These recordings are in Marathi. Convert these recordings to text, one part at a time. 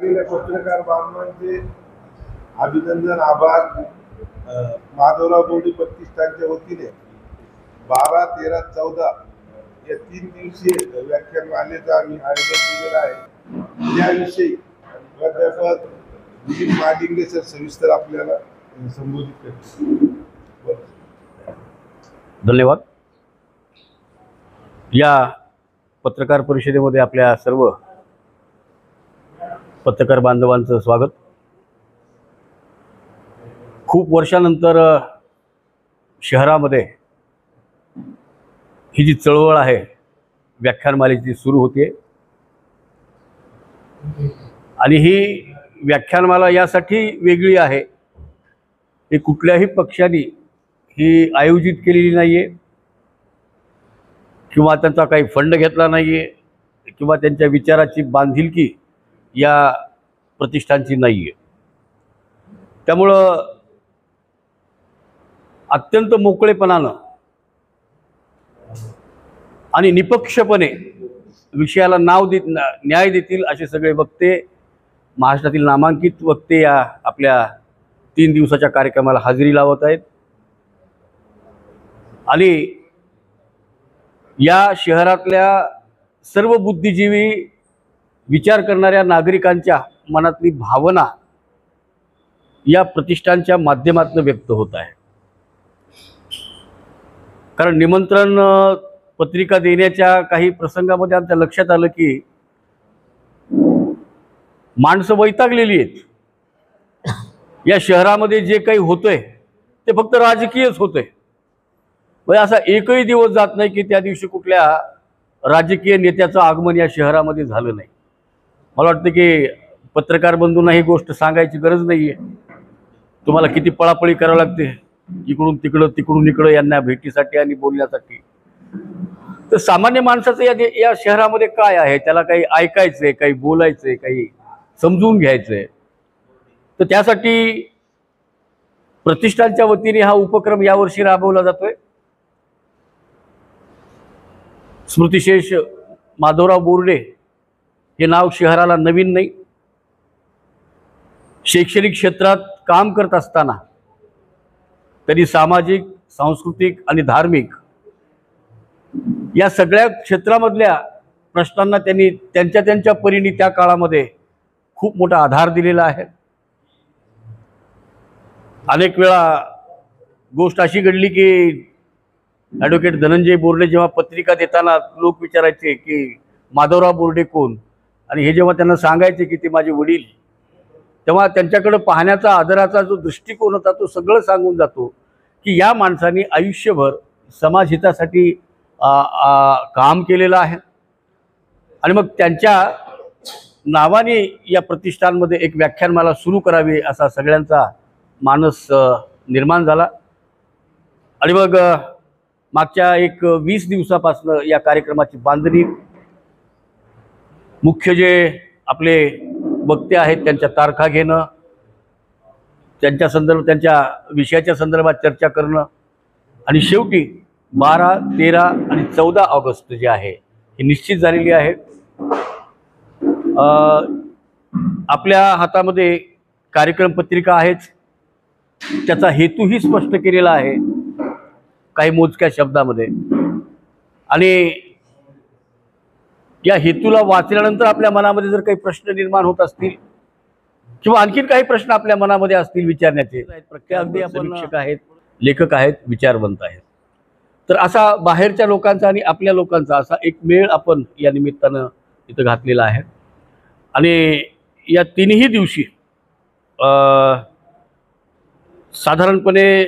पत्रकार बांधवांचे अभिनंदन आभार। माधवराव बोर्डे प्रतिष्ठानच्या वतीने 12, 13, 14 या 3 दिवसीय व्याख्यानमालेचं आम्ही आयोजन केलेलं आहे। याविषयी प्राध्यापक दिलीप महाडिंगे सर सविस्तर आपल्याला संबोधित करतील। धन्यवाद। या पत्रकार परिषदेमध्ये आपल्या सर्व पत्रकार बांधवांचं स्वागत। खूप वर्षानंतर शहरामध्ये ही जी चळवळ आहे व्याख्यानमालेची सुरू होते आणि ही व्याख्यानमाला यासाठी वेगळी आहे की कुठल्याही पक्षाने ही आयोजित केलेली नाही आहे किंवा त्यांचा काही फंड घेतला नाही आहे किंवा त्यांच्या विचाराची बांधिलकी या प्रतिष्ठानची नाही आहे। त्यामुळं अत्यंत मोकळेपणानं आणि निपक्षपणे विषयाला न्याय देतील असे सगळे वक्ते, महाराष्ट्रातील नामांकित वक्ते या आपल्या 3 दिवसाच्या कार्यक्रमाला हजेरी लावत आहेत। आणि या शहरातल्या सर्व बुद्धिजीवी विचार करणाऱ्या नागरिकांच्या मनातली भावना या प्रतिष्ठानच्या माध्यमातून व्यक्त होत आहे। कारण निमंत्रण पत्रिका देण्याच्या काही प्रसंगामध्ये आमच्या लक्षात आलं की माणसं वैतागलेली आहेत। या शहरामध्ये जे काही होतंय ते फक्त राजकीयच होतंय। म्हणजे असा एकही दिवस जात नाही की त्या दिवशी कुठल्या राजकीय नेत्याचं आगमन या शहरामध्ये झालं नाही। मला वाटतं की पत्रकार बंधूंना ही गोष्ट सांगायची गरज नाही आहे। तुम्हाला किती पळापळी करावी लागते इकडून तिकडं तिकडून इकडं यांना भेटीसाठी आणि बोलण्यासाठी। तर सामान्य माणसाचं या शहरामध्ये काय आहे, त्याला काही ऐकायचं आहे, काही बोलायचं आहे, काही समजून घ्यायचं आहे। तर त्यासाठी प्रतिष्ठानच्या वतीने हा उपक्रम यावर्षी राबवला जातोय। स्मृतिशेष माधवराव बोर्डे हे नाव शहराला नवीन नाही। शैक्षणिक क्षेत्रात काम करत असताना त्यांनी सामाजिक, सांस्कृतिक आणि धार्मिक या सगळ्या क्षेत्रामधल्या प्रश्नांना त्यांनी त्यांच्या परीने त्या काळामध्ये खूप मोठा आधार दिलेला आहे। अनेक वेळा गोष्ट अशी घडली की ॲडव्होकेट धनंजय बोर्डे जेव्हा पत्रिका देताना लोक विचारायचे की माधवराव बोर्डे कोण, आणि हे जेव्हा त्यांना सांगायचे की ते माझे वडील, तेव्हा त्यांच्याकडे पाहण्याचा आदराचा जो दृष्टिकोन होता तो सगळं सांगून जातो की या माणसाने आयुष्यभर समाजहितासाठी काम केलेलं आहे। आणि मग त्यांच्या नावाने या प्रतिष्ठानमध्ये एक व्याख्यानमाला सुरू करावी असा सगळ्यांचा मानस निर्माण झाला। आणि मग मागच्या एक 20 दिवसापासून या कार्यक्रमाची बांधणी, मुख्य जे आपले वक्ते आहेत त्यांच्या तारखा घेणं, त्यांच्या विषयाच्या संदर्भात चर्चा करणं आणि शेवटी 12, 13 आणि 14 ऑगस्ट जे आहे हे निश्चित झालेली आहे। आपल्या हातामध्ये कार्यक्रम पत्रिका आहेच, त्याचा हेतूही स्पष्ट केलेला आहे काही मोजक्या शब्दामध्ये। आणि या हेतूला वाचल्यानंतर आपल्या मनामध्ये जर काही प्रश्न निर्माण होत असतील किंवा आणखीन काही प्रश्न आपल्या मनामध्ये असतील विचारण्याचे, अगदी आपण समीक्षक आहेत, लेखक आहेत, विचारवंत आहेत, तर असा बाहेरच्या लोकांचा आणि आपल्या लोकांचा असा एक मेळ आपण या निमित्तानं इथं घातलेला आहे। आणि या 3ही दिवशी साधारणपणे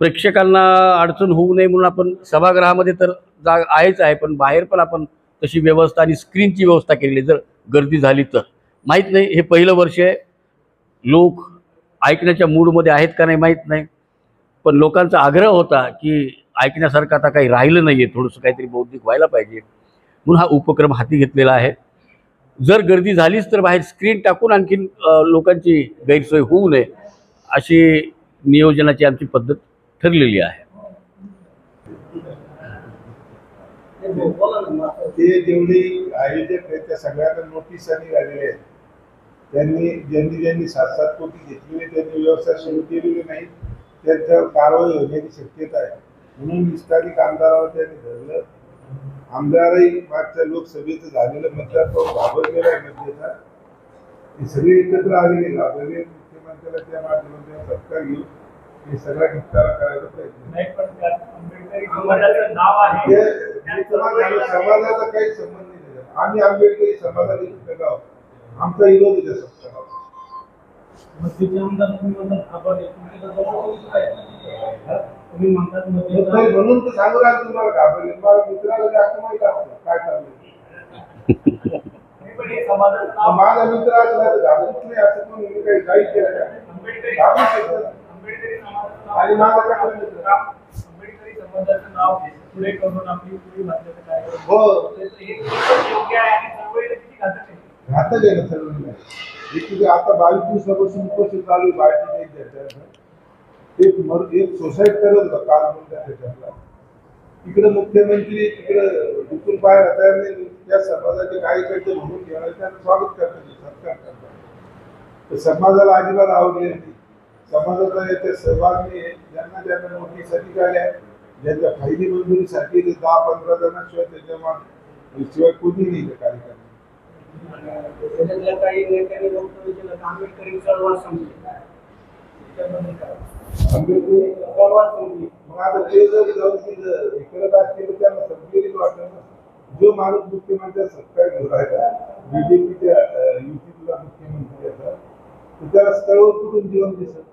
प्रेक्षकांना अडचण होऊ नये म्हणून आपण सभागृहामध्ये तर जागा आहेच आहे, पण बाहेर पण आपण तशी व्यवस्था आणि स्क्रीनची व्यवस्था केलेली। जर गर्दी झाली तर माहीत नाही, हे पहिलं वर्ष आहे, लोक ऐकण्याच्या मूडमध्ये आहेत का नाही माहीत नाही, पण लोकांचा आग्रह होता की ऐकण्यासारखं आता काही राहिलं नाही आहे, थोडंसं काहीतरी बौद्धिक व्हायला पाहिजे म्हणून हा उपक्रम हाती घेतलेला आहे। जर गर्दी झालीच तर बाहेर स्क्रीन टाकून आणखीन लोकांची गैरसोय होऊ नये अशी नियोजनाची आमची पद्धत ठरलेली आहे। ते जेवढी आयोजक आहेत त्या सगळ्यांना नोटीस आणि आलेले आहेत त्यांनी ज्यांनी 7-7 कोटी घेतलेले त्यांनी व्यवसाय सुरू केलेले नाही, त्यांच्यावर कारवाई होण्याची शक्यता आहे. म्हणून विस्तारित आमदारावर त्यांनी धरलं. आमदारही मागच्या लोकसभेचं झालेलं मतदार पाहून घाबरलेला आहे मध्येचा. हे सगळे एकत्र आलेले घाबरले. मुख्यमंत्र्याला त्या माध्यमातून सत्कार घेऊन हे सगळा निपटारा करायला पाहिजे. समाजाचा काही संबंध नाही. आम्ही आंबेडकरी समाजाला विरुद्ध आहोत. आमचा विरोध आहे सत्ता. म्हणून तर सांगू लागलो तुम्हाला घाबरले. मला मित्राला जास्त माहित असतं काय चाललंय. माझा मित्र असला तर घाबरत नाही असं पण मी काही केलं नाही. आणि माझा काय मित्र आंबेडकरी समाजाचं नाव पुढे करून आपली पुढे हो योग्य आहे आणि चळवळीला किती घातक आहे. घातक आहे ना सर्व. आता 22 दिवसापासून उपोषण चालू आहे भारतीय जनता. एक सोसाईट करत होता काल म्हणतात त्याच्यातला. तिकडे मुख्यमंत्री तिकडे दुखून पाय तयार नाही. त्या समाजाचे कार्यकर्ते म्हणून घेणार त्यांना स्वागत करतात, सत्कार करतात. तर समाजाला अजिबात आवडले नाही. समाजाचा याच्या सहभाग नाही. ज्यांना नोटीस आल्या, ज्यांच्या फायली मंजुरीसाठी 10-15 जणांशिवाय त्याच्या शिवाय कोणी नाही त्या कार्यक्रम. काही नेत्यांनी वक्तव्य केलं तर आंबेडकरी चळवळ संपली. आंबेडकरी चळवळ संपली. मग आता ते जर जाऊन करत असतील त्यांना संपलेली वाटत ना. जो माणूस मुख्यमंत्री सत्कार घेऊन राहिला बीजेपीच्या युतीतला मुख्यमंत्री असा, तर त्याला स्थळवर कुठून जीवन दिसत.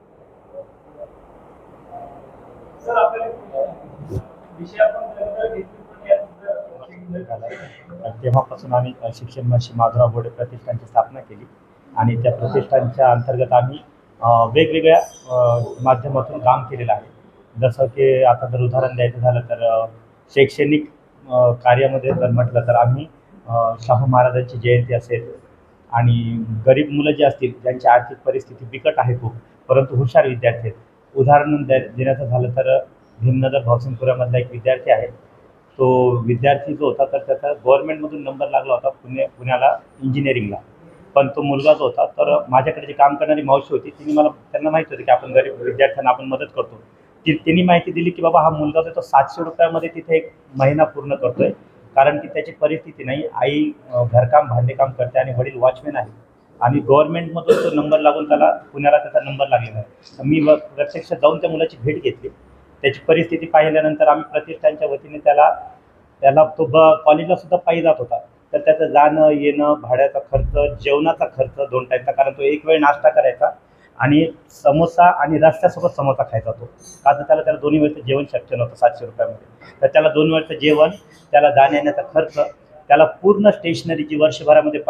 सर आपल्याला विषय आपण तेव्हापासून आम्ही शिक्षण महर्षी माधवराव बोर्डे प्रतिष्ठानची स्थापना केली आणि त्या प्रतिष्ठानच्या अंतर्गत आम्ही वेगवेगळ्या माध्यमातून काम केलेलं आहे. जसं की आता जर उदाहरण द्यायचं झालं तर शैक्षणिक कार्यामध्ये जर म्हटलं तर आम्ही शाहू महाराजांची जयंती असेल आणि गरीब मुलं जे असतील ज्यांची आर्थिक परिस्थिती बिकट आहे खूप परंतु हुशार विद्यार्थी आहेत. उदाहरण देण्याचं झालं तर भीमनगर भावसिंगपुरामधला एक विद्यार्थी आहे. तो विद्यार्थी जो होता तर त्याचा गव्हर्नमेंटमधून नंबर लागला होता पुण्याला इंजिनिअरिंगला. पण तो मुलगा जो होता तर माझ्याकडे जे काम करणारी मावशी होती त्यांना माहीत होतं की आपण गरीब विद्यार्थ्यांना आपण मदत करतो. त्यांनी माहिती दिली की बाबा हा मुलगा जो तो 700 रुपयामध्ये तिथे एक महिना पूर्ण करतोय कारण की त्याची परिस्थिती नाही. आई घरकाम भांडेकाम करते आणि वडील वॉचमॅन आहे आणि गव्हर्नमेंटमधून तो नंबर लागून पुण्याला त्याचा नंबर लागलेला आहे. मी प्रत्यक्ष जाऊन त्या मुलाची भेट घेतली. त्याची परिस्थिती पाहिल्यानंतर आम्ही प्रतिष्ठानच्या वतीने त्याला तो कॉलेजला सुद्धा पायी जात होता. तर त्याचं जाणं येणं भाड्याचा खर्च जेवणाचा खर्च 2 टाईमचा कारण तो एक वेळ नाश्ता करायचा आणि समोसा आणि रस्त्यासोबत समोसा खायचा तो का तर त्याला दोन्ही वेळचं जेवण शक्य नव्हतं 700 रुपयामध्ये. तर त्याला 2 वेळचं जेवण त्याला जाण्या येण्याचा खर्च त्याला पूर्ण स्टेशनरी जी वर्षभरामध्ये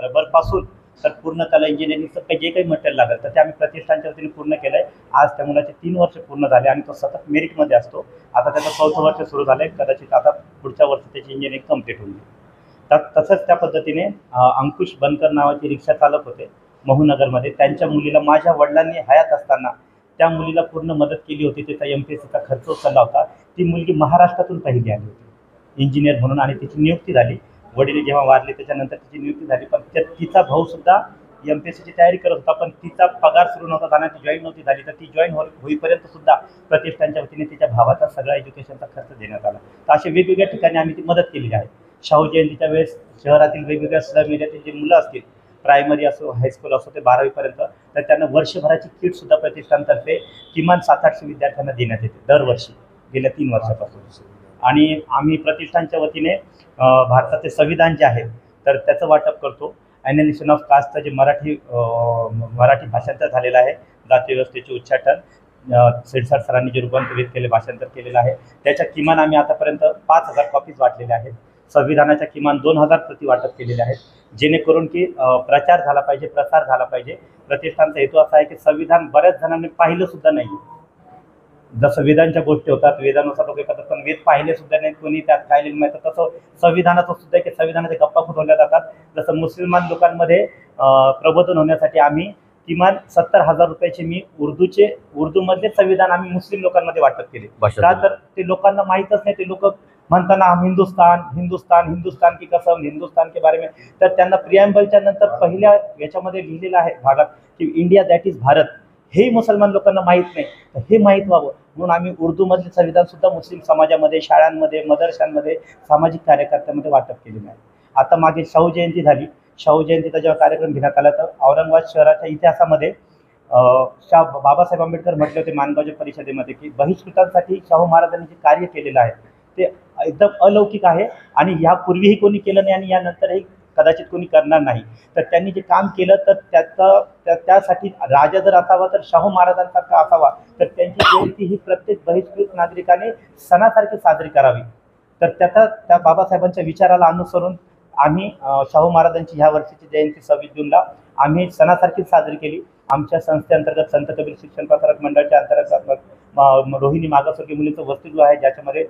रबरपासून तर पूर्ण त्याला इंजिनिअरिंगचं जे काही मटेरियल लागेल तर ते आम्ही प्रतिष्ठानच्या वतीने पूर्ण केलं आहे. आज त्या मुलाचे 3 वर्ष पूर्ण झाले आणि तो सतत मेरिटमध्ये असतो. आता त्याचं 4थं वर्ष सुरू झालं आहे. कदाचित आता पुढच्या वर्षी त्याची इंजिनिअरिंग कंप्लीट होईल. तर तसंच त्या पद्धतीने अंकुश बनकर नावाचे रिक्षा चालक होते महूनगरमध्ये. त्यांच्या मुलीला माझ्या वडिलांनी हयात असताना त्या मुलीला पूर्ण मदत केली होती. त्याचा MPSCचा खर्च उचलला होता. ती मुलगी महाराष्ट्रातून पहिली आली होती इंजिनियर म्हणून आणि तिची नियुक्ती झाली. वडील जेव्हा वारले त्याच्यानंतर तिची नियुक्ती झाली. पण तिचा भाऊसुद्धा MPSCची तयारी करत होता पण तिचा पगार सुरू नव्हता झाला. ती जॉईन नव्हती झाली. तर ती जॉईन होईपर्यंत सुद्धा प्रतिष्ठानच्या वतीने तिच्या भावाचा सगळा एज्युकेशनचा खर्च देण्यात आला. तर अशा वेगवेगळ्या ठिकाणी आम्ही ती मदत केलेली आहे. शाहू जयंतीच्या वेळेस शहरातील वेगवेगळ्या स्लम एरियातील जे मुलं असतील प्रायमरी असो हायस्कूल असो ते 12वीपर्यंत तर त्यांना वर्षभराची किटसुद्धा प्रतिष्ठानतर्फे किमान 700-800 विद्यार्थ्यांना देण्यात येते दरवर्षी गेल्या 3 वर्षापासून. आणि आम्ही प्रतिष्ठानच्या वतीने भारताचे संविधान जे आहे तर त्याचं वाटप करतो. ॲनालिसिस ऑफ कास्टचं जे मराठी भाषांतर झालेलं आहे जाती व्यवस्थेचे उच्चाटन सिरसाट सरांनी जे रूपांतरित केले भाषांतर केलेलं आहे त्याच्या किमान आम्ही आतापर्यंत 5000 कॉपीज वाटलेल्या आहेत. संविधानाच्या किमान 2000 प्रती वाटप केलेल्या आहेत जेणेकरून की प्रचार झाला पाहिजे प्रसार झाला पाहिजे. प्रतिष्ठानचा हेतू असा आहे की संविधान बऱ्याच जणांनी पाहिलं सुद्धा नाही. जसं वेदांच्या गोष्टी होतात वेदानुसार लोक करतात पण वेद पाहिले सुद्धा नाही कोणी त्यात काय लिहिलं माहिती. तसं संविधानाचं सुद्धा की संविधानाचे गप्पा फुटवल्या जातात. जसं मुसलमान लोकांमध्ये प्रबोधन होण्यासाठी आम्ही किमान 70,000 रुपयाचे मी उर्दूमधले संविधान आम्ही मुस्लिम लोकांमध्ये वाटप केले. का तर ते लोकांना माहीतच नाही. ते लोक म्हणताना हम हिंदुस्तान हिंदुस्तान हिंदुस्तान की कसम हिंदुस्तान के बारे में, तर त्यांना प्रिॲम्बलच्या नंतर पहिल्या याच्यामध्ये लिहिलेलं आहे भागात की इंडिया दॅट इज भारत, हेही मुसलमान लोकांना माहीत नाही. तर हे माहीत व्हावं म्हणून आम्ही उर्दूमधले संविधान सुद्धा मुस्लिम समाजामध्ये, शाळांमध्ये, मदरशांमध्ये, सामाजिक कार्यकर्त्यांमध्ये वाटप केलेलं आहे. आता मागे शाहू जयंती झाली. शाहू जयंतीचा जेव्हा कार्यक्रम घेण्यात आला तर औरंगाबाद शहराच्या इतिहासामध्ये बाबासाहेब आंबेडकर म्हटले होते माणगावच्या परिषदेमध्ये की बहिष्कृतांसाठी शाहू महाराजांनी जे कार्य केलेलं आहे ते एकदम अलौकिक आहे आणि यापूर्वीही कोणी केलं नाही आणि यानंतरही कदाचित कोणी करणार नाही. तर त्यांनी जे काम केलं तर त्यासाठी राजा जर असावा तर शाहू महाराजांसारखा असावा, तर त्यांची जयंती ही प्रत्येक बहिष्कृत नागरिकाने सणासारखी साजरी करावी. तर त्या बाबासाहेबांच्या विचाराला अनुसरून आम्ही शाहू महाराजांची ह्या वर्षीची जयंती 26 जूनला आम्ही सणासारखीच साजरी केली. आमच्या संस्थेअंतर्गत संत कबीर शिक्षण प्रसारक मंडळाच्या अंतर्गत रोहिणी मागासवर्गीय मुलींचं वसतिगृह आहे, ज्याच्यामध्ये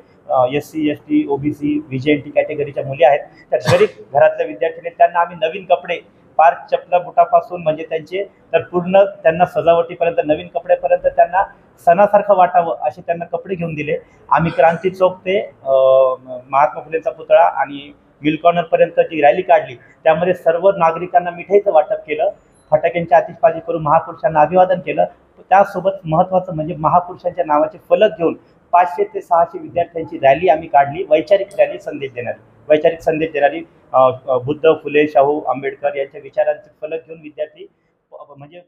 SC ST OBC VJNT कॅटेगरीच्या मुली आहेत. त्या गरीब घरातल्या विद्यार्थ्यांनी त्यांना आम्ही नवीन कपडे पार चपला बुटापासून म्हणजे त्यांचे तर पूर्ण त्यांना सजावटीपर्यंत नवीन कपड्यापर्यंत त्यांना सणासारखं वाटावं असे त्यांना कपडे घेऊन दिले. आम्ही क्रांती चौक ते महात्मा फुलेंचा पुतळा आणि मिल कॉर्नरपर्यंत जी रॅली काढली त्यामध्ये सर्व नागरिकांना मिठाईचं वाटप केलं, फटाक्यांची आतिषबाजी करून महापुरुषांना अभिवादन केलं. त्यासोबत महत्त्वाचं म्हणजे महापुरुषांच्या नावाचे फलक घेऊन 500 ते 600 विद्यार्थ्यांची रॅली आम्ही काढली. वैचारिक रॅली वैचारिक संदेश देणारी बुद्ध, फुले, शाहू, आंबेडकर यांच्या विचारांचे फलक घेऊन विद्यार्थी म्हणजे